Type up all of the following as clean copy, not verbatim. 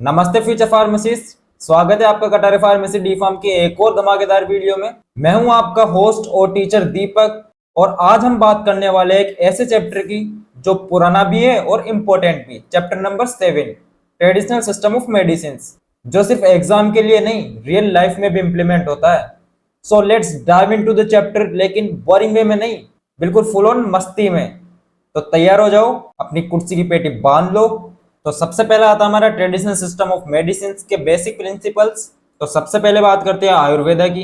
नमस्ते future pharmacist. स्वागत है आपका कटारे फार्मेसी डी फार्म की एक और धमाकेदार वीडियो में। मैं हूं आपका होस्ट और टीचर दीपक, और आज हम बात करने वाले एक ऐसे चैप्टर की जो पुराना भी है और इम्पोर्टेंट भी। Chapter number 7, traditional system of medicine, जो सिर्फ एग्जाम के लिए नहीं, रियल लाइफ में भी इम्प्लीमेंट होता है। So let's dive into the chapter, लेकिन बोरिंग वे में नहीं, बिल्कुल फुल ऑन मस्ती में। तो तैयार हो जाओ, अपनी कुर्सी की पेटी बांध लो। तो सबसे पहला आता है हमारा ट्रेडिशनल सिस्टम ऑफ मेडिसिन के बेसिक प्रिंसिपल्स। तो सबसे पहले बात करते हैं आयुर्वेदा की,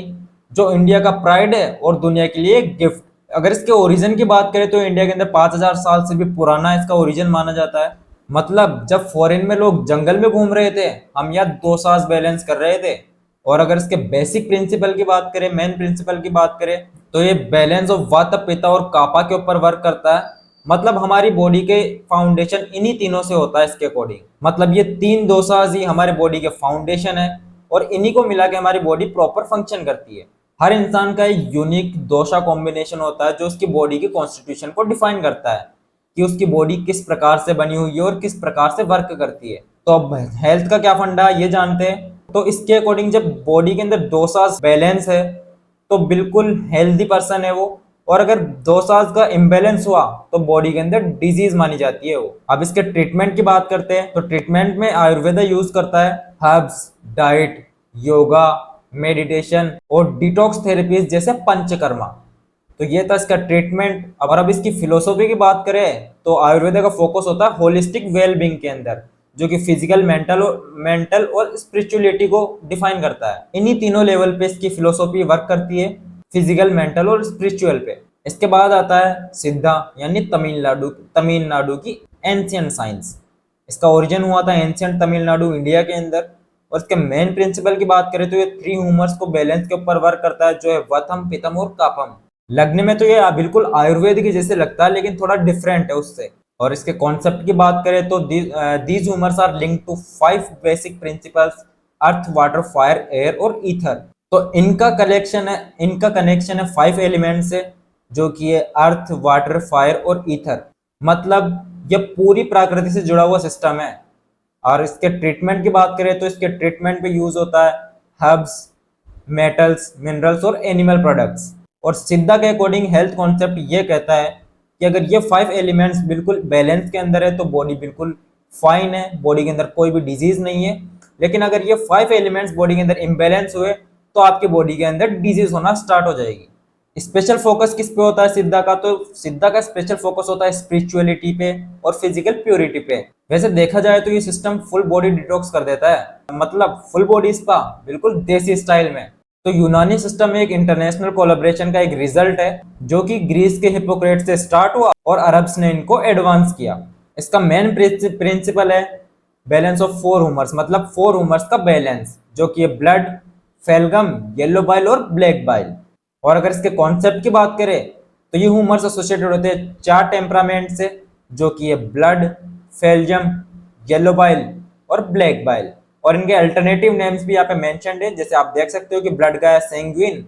जो इंडिया का प्राइड है और दुनिया के लिए एक गिफ्ट। अगर इसके ओरिजिन की बात करें तो इंडिया के अंदर 5000 साल से भी पुराना इसका ओरिजिन माना जाता है। मतलब जब फॉरेन में लोग जंगल में घूम रहे थे, हम यहाँ 2 सांस बैलेंस कर रहे थे। और अगर इसके बेसिक प्रिंसिपल की बात करें, मेन प्रिंसिपल की बात करें, तो ये बैलेंस ऑफ वात, पित्त और कापा के ऊपर वर्क करता है। मतलब हमारी बॉडी के फाउंडेशन इन्हीं तीनों से होता है इसके अकॉर्डिंग। मतलब ये 3 दोसाज ही हमारे बॉडी के फाउंडेशन है, और इन्हीं को मिला के हमारी बॉडी प्रॉपर फंक्शन करती है। हर इंसान का एक यूनिक दोषा कॉम्बिनेशन होता है जो उसकी बॉडी के कॉन्स्टिट्यूशन को डिफाइन करता है कि उसकी बॉडी किस प्रकार से बनी हुई है और किस प्रकार से वर्क करती है। तो अब हेल्थ का क्या फंडा है ये जानते हैं। तो इसके अकॉर्डिंग जब बॉडी के अंदर दोसाज बैलेंस है तो बिल्कुल हेल्दी पर्सन है वो, और अगर 2 सांस का इम्बेलेंस हुआ तो बॉडी के अंदर डिजीज मानी जाती है वो। अब इसके ट्रीटमेंट की बात करते हैं, तो ट्रीटमेंट में आयुर्वेदा यूज करता है हर्ब्स, डाइट, योगा, मेडिटेशन और डिटॉक्स थेरेपीज जैसे पंचकर्मा। तो ये था इसका ट्रीटमेंट। अब इसकी फिलोसॉफी की बात करें तो आयुर्वेदा का फोकस होता है होलिस्टिक वेलबींग के अंदर, जो कि फिजिकल, मेंटल और स्पिरिचुअलिटी को डिफाइन करता है। इन्हीं तीनों लेवल पे इसकी फिलोसॉफी वर्क करती है, फिजिकल, मेंटल और स्पिरिचुअल पे। इसके बाद आता है सिद्धा, यानी तमिलनाडु की एंशियंट साइंस। इसका ओरिजिन हुआ था एंशियंट तमिलनाडु, इंडिया के अंदर। और इसके मेन प्रिंसिपल की बात करें तो ये 3 ह्यूमर्स को बैलेंस के ऊपर वर्क करता है, जो है वथम, पितम और कापम। लगने में तो ये बिल्कुल आयुर्वेद के जैसे लगता है, लेकिन थोड़ा डिफरेंट है उससे। और इसके कॉन्सेप्ट की बात करें तो these humours are linked to 5 basic principles: earth, water, fire, air और ईथर। तो इनका कनेक्शन है 5 एलिमेंट से, जो कि है अर्थ, वाटर, फायर और ईथर। मतलब ये पूरी प्रकृति से जुड़ा हुआ सिस्टम है। और इसके ट्रीटमेंट की बात करें तो इसके ट्रीटमेंट पे यूज होता है हर्ब्स, मेटल्स, मिनरल्स और एनिमल प्रोडक्ट्स। और सिद्धा के अकॉर्डिंग हेल्थ कॉन्सेप्ट ये कहता है कि अगर ये 5 एलिमेंट्स बिल्कुल बैलेंस के अंदर है तो बॉडी बिल्कुल फाइन है, बॉडी के अंदर कोई भी डिजीज नहीं है। लेकिन अगर ये 5 एलिमेंट्स बॉडी के अंदर इम्बैलेंस हुए तो आपकी बॉडी के अंदर डिजीज होना स्टार्ट हो जाएगी। स्पेशल फोकस किस पे होता है सिद्धा का? तो सिद्धा का स्पेशल फोकस होता है स्पिरिचुअलिटी पे और फिजिकल प्योरिटी पे। वैसे देखा जाए तो ये सिस्टम फुल बॉडी डिटॉक्स कर देता है, मतलब फुल बॉडी स्पा, बिल्कुल देसी स्टाइल में। तो यूनानी सिस्टम एक इंटरनेशनल कोलैबोरेशन का एक रिजल्ट है, जो कि ग्रीस के हिप्पोक्रेट्स से स्टार्ट हुआ और अरब्स ने इनको एडवांस किया। इसका मेन प्रिंसिपल है बैलेंस ऑफ 4 ह्यूमर्स, मतलब 4 ह्यूमर्स का बैलेंस, जो कि ब्लड, फेलगम, येलो बाइल और ब्लैक बाइल। और अगर इसके कॉन्सेप्ट की बात करें तो ये ह्यूमर्स एसोसिएटेड होते हैं 4 टेम्परामेंट से, जो कि है ब्लड, फेलजम, येलो बाइल और ब्लैक बाइल। और इनके अल्टरनेटिव नेम्स भी यहाँ पे मेंशन्ड है, जैसे आप देख सकते हो कि ब्लड का है सैंग्विन,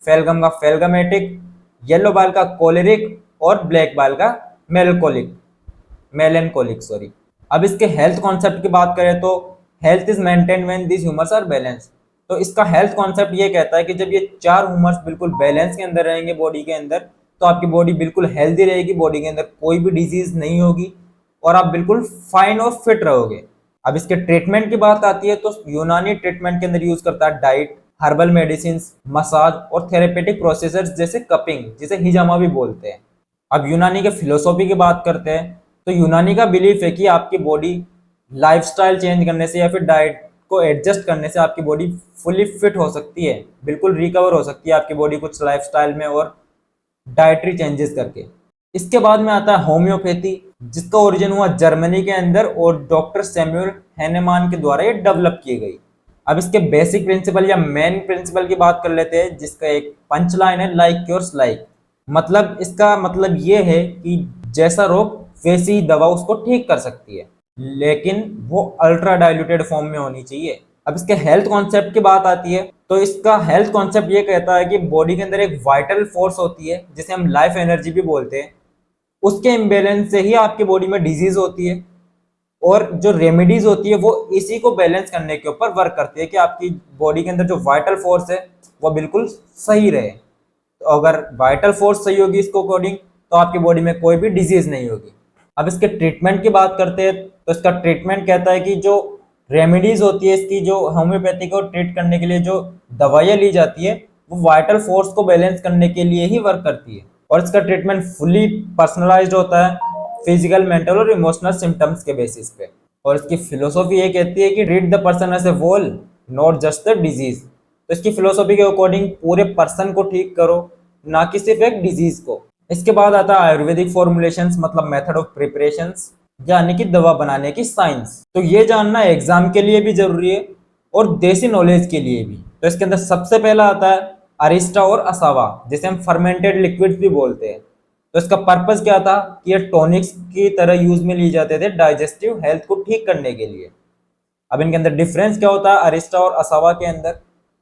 फेलगम का फेलगमेटिक, येलो बाइल का कोलेरिक और ब्लैक बाइल का मेलेनकोलिक सॉरी। अब इसके हेल्थ कॉन्सेप्ट की बात करें तो health is maintained when these humours are balance. तो इसका हेल्थ कॉन्सेप्ट ये कहता है कि जब ये 4 ह्यूमर्स बिल्कुल बैलेंस के अंदर रहेंगे बॉडी के अंदर, तो आपकी बॉडी बिल्कुल हेल्दी रहेगी, बॉडी के अंदर कोई भी डिजीज नहीं होगी और आप बिल्कुल फाइन और फिट रहोगे। अब इसके ट्रीटमेंट की बात आती है तो यूनानी ट्रीटमेंट के अंदर यूज करता है डाइट, हर्बल मेडिसिन, मसाज और थेरेपेटिक प्रोसेसर्स जैसे कपिंग, जिसे हिजामा भी बोलते हैं। अब यूनानी के फिलोसॉफी की बात करते हैं तो यूनानी का बिलीफ है कि आपकी बॉडी लाइफस्टाइल चेंज करने से या फिर डाइट को एडजस्ट करने से आपकी बॉडी फुली फिट हो सकती है, बिल्कुल रिकवर हो सकती है आपकी बॉडी कुछ लाइफस्टाइल में और डाइटरी चेंजेस करके। इसके बाद में आता है होम्योपैथी, जिसका ओरिजिन हुआ जर्मनी के अंदर और डॉक्टर सैमुअल हैनेमान के द्वारा ये डेवलप की गई। अब इसके बेसिक प्रिंसिपल या मेन प्रिंसिपल की बात कर लेते हैं, जिसका एक पंच लाइन है लाइक क्योर्स लाइक। मतलब इसका मतलब ये है कि जैसा रोग वैसी ही दवा उसको ठीक कर सकती है, लेकिन वो अल्ट्रा डाइल्यूटेड फॉर्म में होनी चाहिए। अब इसके हेल्थ कॉन्सेप्ट की बात आती है तो इसका हेल्थ कॉन्सेप्ट ये कहता है कि बॉडी के अंदर एक वाइटल फोर्स होती है जिसे हम लाइफ एनर्जी भी बोलते हैं, उसके इम्बेलेंस से ही आपकी बॉडी में डिजीज होती है। और जो रेमेडीज होती है वो इसी को बैलेंस करने के ऊपर वर्क करती है कि आपकी बॉडी के अंदर जो वाइटल फोर्स है वो बिल्कुल सही रहे। तो अगर वाइटल फोर्स सही होगी इसको अकॉर्डिंग, तो आपकी बॉडी में कोई भी डिजीज नहीं होगी। अब इसके ट्रीटमेंट की बात करते हैं तो इसका ट्रीटमेंट कहता है कि जो रेमेडीज होती है इसकी, जो होम्योपैथी को ट्रीट करने के लिए जो दवाइयाँ ली जाती है वो वाइटल फोर्स को बैलेंस करने के लिए ही वर्क करती है। और इसका ट्रीटमेंट फुली पर्सनलाइज्ड होता है फिजिकल, मेंटल और इमोशनल सिम्टम्स के बेसिस पे। और इसकी फिलोसॉफी ये कहती है कि treat the person as a whole, not just the disease. तो इसकी फिलोसॉफी के अकॉर्डिंग पूरे पर्सन को ठीक करो, ना कि सिर्फ एक डिजीज को। इसके बाद आता है आयुर्वेदिक फॉर्मुलेशंस, मतलब मेथड ऑफ प्रिपरेशंस, यानी कि दवा बनाने की साइंस। तो ये जानना एग्जाम के लिए भी जरूरी है और देसी नॉलेज के लिए भी। तो इसके अंदर सबसे पहला आता है अरिस्टा और असावा, जिसे हम फर्मेंटेड लिक्विड्स भी बोलते हैं। तो इसका पर्पस क्या था कि ये टॉनिक्स की तरह यूज में लिए जाते थे डाइजेस्टिव हेल्थ को ठीक करने के लिए। अब इनके अंदर डिफरेंस क्या होता है अरिस्टा और असावा के अंदर?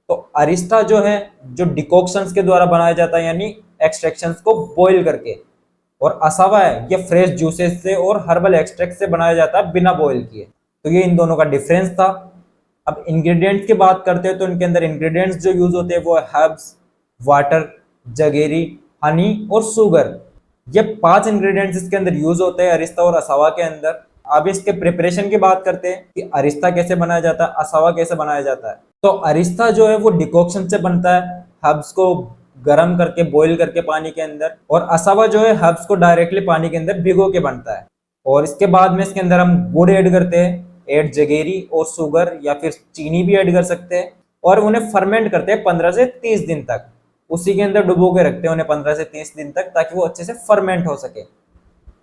तो अरिस्टा जो है जो डिकॉक्शंस के द्वारा बनाया जाता है, यानी एक्सट्रैक्शंस को बॉईल करके, और असावा है ये फ्रेश जूसेस से और हर्बल एक्सट्रैक्ट से बनाया जाता है बिना बॉईल किए। तो ये इन दोनों का डिफरेंस था। अब इंग्रेडिएंट्स की बात करते हैं तो इनके अंदर इंग्रेडिएंट्स जो यूज होते हैं वो हर्ब्स, वाटर, जगेरी, हनी और शुगर। ये 5 इंग्रेडिएंट्स इसके अंदर यूज होते हैं अरिस्ता और असावा के अंदर। अब इसके प्रिपरेशन की बात करते हैं कि अरिस्ता कैसे बनाया जाता है, असावा कैसे बनाया जाता है। तो अरिस्ता जो है वो डिकॉक्शन से बनता है, हर्ब्स को गर्म करके बॉईल करके पानी के अंदर, और असावा जो है हर्ब्स को डायरेक्टली पानी के अंदर भिगो के बनता है। और इसके बाद में इसके अंदर हम गुड़ ऐड करते हैं, ऐड जगेरी और शुगर या फिर चीनी भी ऐड कर सकते हैं, और उन्हें फर्मेंट करते हैं 15 से 30 दिन तक। उसी के अंदर डुबो के रखते हैं उन्हें 15 से 30 दिन तक, ताकि वो अच्छे से फर्मेंट हो सके।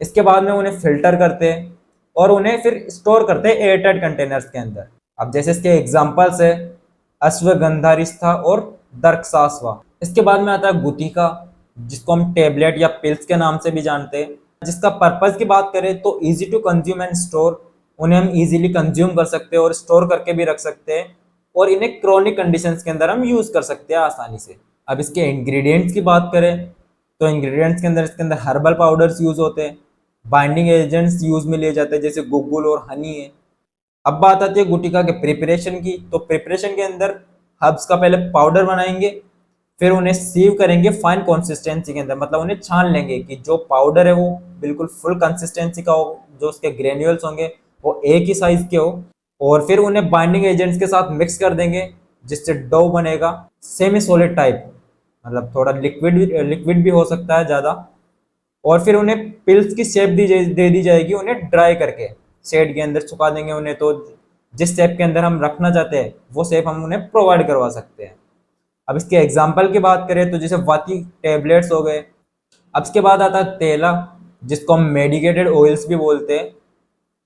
इसके बाद में उन्हें फिल्टर करते हैं और उन्हें फिर स्टोर करते हैं एयरटाइट कंटेनर्स के अंदर। अब जैसे इसके एग्जांपल्स है अश्वगंधारिस्था और दरक्षास्वा। इसके बाद में आता है गुतिका, जिसको हम टेबलेट या पिल्स के नाम से भी जानते हैं। जिसका पर्पस की बात करें तो easy to consume and store, उन्हें हम इजीली कंज्यूम कर सकते हैं और स्टोर करके भी रख सकते हैं, और इन्हें क्रोनिक कंडीशंस के अंदर हम यूज कर सकते हैं आसानी से। अब इसके इंग्रेडिएंट्स की बात करें तो इंग्रेडिएंट्स के अंदर इसके अंदर हर्बल पाउडर्स यूज होते हैं, बाइंडिंग एजेंट्स यूज में लिए जाते हैं जैसे गुगुल और हनी है। अब बात आती है गुटिका के प्रिपरेशन की। तो प्रिपरेशन के अंदर हर्ब्स का पहले पाउडर बनाएंगे, फिर उन्हें सीव करेंगे फाइन कंसिस्टेंसी के अंदर, मतलब उन्हें छान लेंगे कि जो पाउडर है वो बिल्कुल फुल कंसिस्टेंसी का हो, जो उसके ग्रेन्यूल्स होंगे वो एक ही साइज के हो, और फिर उन्हें बाइंडिंग एजेंट्स के साथ मिक्स कर देंगे जिससे डो बनेगा सेमी सॉलिड टाइप, मतलब थोड़ा लिक्विड भी हो सकता है ज़्यादा। और फिर उन्हें पिल्स की शेप दे दी जाएगी, उन्हें ड्राई करके शेड के अंदर सुखा देंगे उन्हें। तो जिस शेप के अंदर हम रखना चाहते हैं वो शेप हम उन्हें प्रोवाइड करवा सकते हैं। अब इसके एग्जाम्पल की बात करें तो जैसे वाती टेबलेट्स हो गए। अब इसके बाद आता है तेला, जिसको हम मेडिकेटेड ऑयल्स भी बोलते हैं।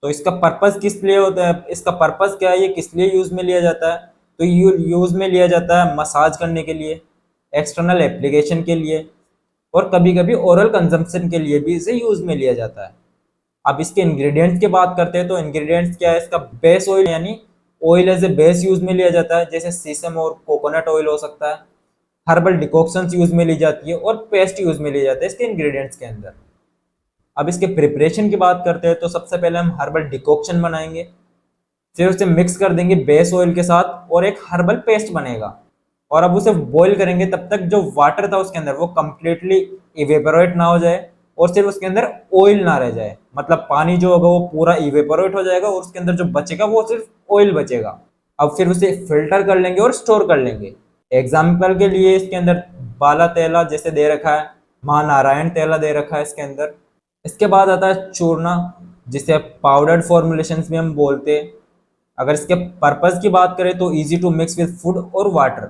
तो इसका पर्पस किस लिए होता है, इसका पर्पस क्या है, ये किस लिए यूज में लिया जाता है? तो यूज में लिया जाता है मसाज करने के लिए, एक्सटर्नल एप्लीकेशन के लिए, और कभी कभी ओरल कंजम्पशन के लिए भी इसे यूज में लिया जाता है। अब इसके इंग्रेडिएंट्स की बात करते हैं तो इंग्रेडिएंट्स क्या है, इसका बेस ऑयल, यानी oil as a base use में लिया जाता है, जैसे सीसम और कोकोनट ऑयल हो सकता है। हर्बल डिकॉक्शंस यूज में ली जाती है, और पेस्ट यूज में ली जाता है इसके इंग्रेडिएंट्स के अंदर। अब इसके प्रिपरेशन की बात करते हैं तो सबसे पहले हम हर्बल डिकॉक्शन बनाएंगे, फिर उसे मिक्स कर देंगे बेस ऑयल के साथ और एक हर्बल पेस्ट बनेगा। और अब उसे बॉईल करेंगे तब तक जो वाटर था उसके अंदर वो कंप्लीटली इवेपोरेट ना हो जाए, और सिर्फ उसके अंदर ऑयल ना रह जाए, मतलब पानी जो होगा वो पूरा इवेपोरेट हो जाएगा और उसके अंदर जो बचेगा वो सिर्फ ऑयल बचेगा। अब फिर उसे फिल्टर कर लेंगे और स्टोर कर लेंगे। एग्जाम्पल के लिए इसके अंदर बाला तेला जैसे दे रखा है, महानारायण तेला दे रखा है इसके अंदर। इसके बाद आता है चूर्णा, जिसे पाउडर्ड फॉर्मुलेशंस भी हम बोलते हैं। अगर इसके पर्पस की बात करें तो easy to mix with food और वाटर,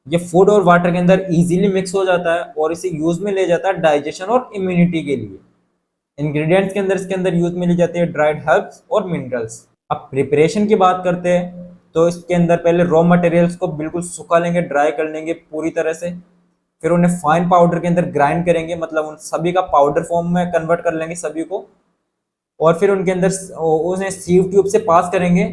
ये फूड और वाटर के अंदर इजीली मिक्स हो जाता है और इसे यूज में ले जाता है डाइजेशन और इम्यूनिटी के लिए। इंग्रेडिएंट्स के अंदर इसके अंदर यूज में ली जाती है ड्राइड हर्ब्स और मिनरल्स। अब प्रिपरेशन की बात करते हैं तो इसके अंदर पहले रॉ मटेरियल्स को बिल्कुल सुखा लेंगे, ड्राई कर लेंगे पूरी तरह से, फिर उन्हें फाइन पाउडर के अंदर ग्राइंड करेंगे, मतलब उन सभी का पाउडर फॉर्म में कन्वर्ट कर लेंगे सभी को, और फिर उनके अंदर उन्हें सीव ट्यूब से पास करेंगे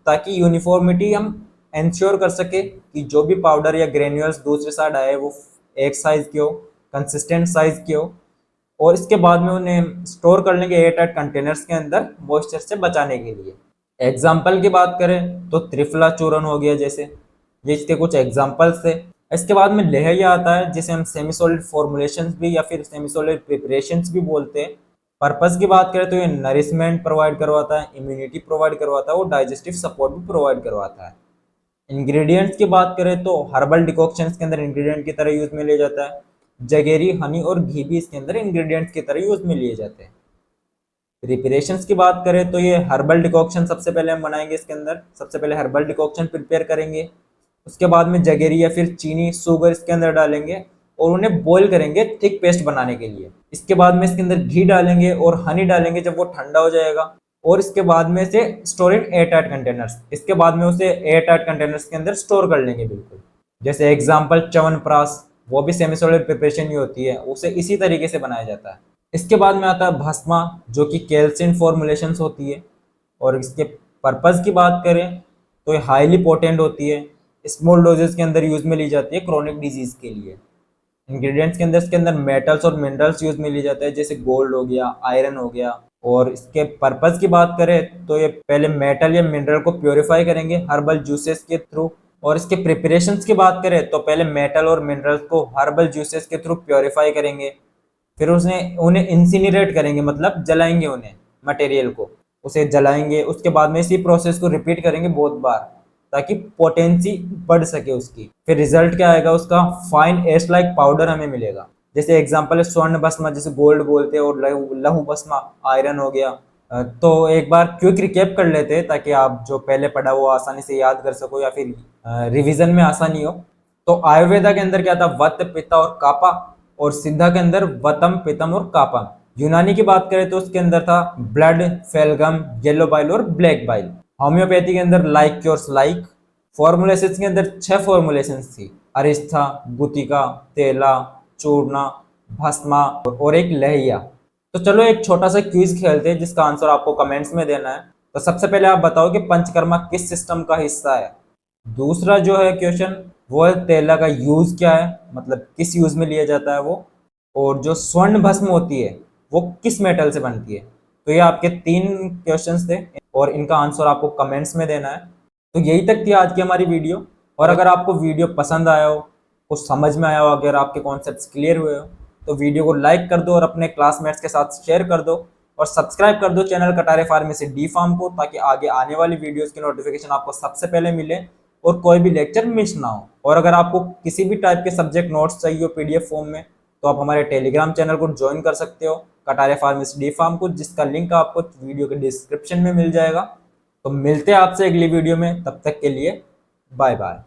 ताकि यूनिफॉर्मिटी हम इंश्योर कर सके कि जो भी पाउडर या ग्रेन्यूल्स दूसरे साइड आए वो एक साइज के हो, कंसिस्टेंट साइज के हो। और इसके बाद में उन्हें स्टोर कर लेंगे एयर टाइट कंटेनर्स के अंदर मॉइस्चर से बचाने के लिए। एग्जाम्पल की बात करें तो त्रिफला चूर्ण हो गया, जैसे ये इसके कुछ एग्जाम्पल्स थे। इसके बाद में लेहरिया आता है, जिसे हम सेमी सॉलिड फॉर्मुलेशंस भी या फिर सेमी सॉलिड प्रिपरेशंस भी बोलते हैं। पर्पस की बात करें तो ये नरिशमेंट प्रोवाइड करवाता है, इम्यूनिटी प्रोवाइड करवाता है और डाइजेस्टिव सपोर्ट भी प्रोवाइड करवाता है। इंग्रेडिएंट्स की बात करें तो हर्बल डिकॉक्शंस के अंदर इंग्रेडिएंट की तरह यूज में लिया जाता है। जगेरी, हनी और घी भी इसके अंदर इंग्रेडिएंट्स की तरह यूज में लिए जाते हैं। प्रिपरेशंस की बात करें तो ये हर्बल डिकॉक्शन सबसे पहले हम बनाएंगे। इसके अंदर सबसे पहले हर्बल डिकॉक्शन प्रिपेयर करेंगे, उसके बाद में जगेरी या फिर चीनी, शुगर इसके अंदर डालेंगे और उन्हें बॉईल करेंगे थिक पेस्ट बनाने के लिए। इसके बाद में इसके अंदर घी डालेंगे और हनी डालेंगे जब वो ठंडा हो जाएगा, और इसके बाद में से store in air tight containers. इसके बाद में उसे एयर टाइट कंटेनर्स के अंदर स्टोर कर लेंगे बिल्कुल। जैसे एग्जाम्पल च्यवनप्राश, वो भी सेमी सॉलिड प्रिपरेशन ही होती है, उसे इसी तरीके से बनाया जाता है। इसके बाद में आता है भस्मा, जो कि कैल्शियम फॉर्मुलेशंस होती है, और इसके पर्पस की बात करें तो ये हाईली पोटेंट होती है, स्मॉल डोजेस के अंदर यूज में ली जाती है क्रोनिक डिजीज के लिए। इंग्रेडिएंट्स के अंदर इसके अंदर मेटल्स और मिनरल्स यूज में लिए जाते हैं, जैसे गोल्ड हो गया, आयरन हो गया। और इसके पर्पस की बात करें तो ये पहले मेटल या मिनरल को प्योरीफाई करेंगे हर्बल जूसेस के थ्रू। और इसके प्रिपरेशंस की बात करें तो पहले मेटल और मिनरल्स को हर्बल जूसेस के थ्रू प्योरीफाई करेंगे, फिर उन्हें इंसिनरेट करेंगे, मतलब जलाएंगे उन्हें, मटेरियल को उसे जलाएंगे। उसके बाद में इसी प्रोसेस को रिपीट करेंगे बहुत बार, ताकि पोटेंसी बढ़ सके उसकी। फिर रिजल्ट क्या आएगा उसका, फाइन एश लाइक पाउडर हमें मिलेगा। जैसे एग्जांपल है स्वर्ण भस्मा, जैसे गोल्ड बोलते हैं, और लहू भस्मा आयरन हो गया। तो एक बार क्विक रिकैप कर लेते हैं ताकि आप जो पहले पढ़ा वो आसानी से याद कर सको या फिर रिवीजन में आसानी हो। तो आयुर्वेदा के अंदर क्या था, वत, पित्ता और कापा, और सिद्धा के अंदर वतम, पितम और कापम। यूनानी की बात करें तो उसके अंदर था ब्लड, फेलगम, येलो बाइल और ब्लैक बाइल। होम्योपैथी के अंदर लाइक क्योर्स लाइक। फॉर्मुलेशंस के अंदर 6 फॉर्मुलेशंस थी, अरिस्था, गुतिका, तेला, चूर्णा, भस्मा और एक लहिया। तो चलो एक छोटा सा क्विज खेलते हैं जिसका आंसर आपको कमेंट्स में देना है। तो सबसे पहले आप बताओ कि पंचकर्मा किस सिस्टम का हिस्सा है। दूसरा जो है क्वेश्चन वो है तेला का यूज क्या है, मतलब किस यूज में लिया जाता है वो। और जो स्वर्ण भस्म होती है वो किस मेटल से बनती है। तो ये आपके 3 क्वेश्चंस थे और इनका आंसर आपको कमेंट्स में देना है। तो यही तक थी आज की हमारी वीडियो। और अगर आपको वीडियो पसंद आया हो, कुछ समझ में आया हो, अगर आपके कॉन्सेप्ट्स क्लियर हुए हो, तो वीडियो को लाइक कर दो और अपने क्लासमेट्स के साथ शेयर कर दो, और सब्सक्राइब कर दो channel Katare pharmacy D Pharm को, ताकि आगे आने वाली वीडियोस की नोटिफिकेशन आपको सबसे पहले मिले और कोई भी लेक्चर मिस ना हो। और अगर आपको किसी भी टाइप के सब्जेक्ट नोट्स चाहिए हो पीडीएफ फॉर्म में, तो आप हमारे टेलीग्राम चैनल को ज्वाइन कर सकते हो, कटारे फार्मेसी डी फार्म को, जिसका लिंक आपको वीडियो के डिस्क्रिप्शन में मिल जाएगा। तो मिलते हैं आपसे अगली वीडियो में, तब तक के लिए बाय बाय।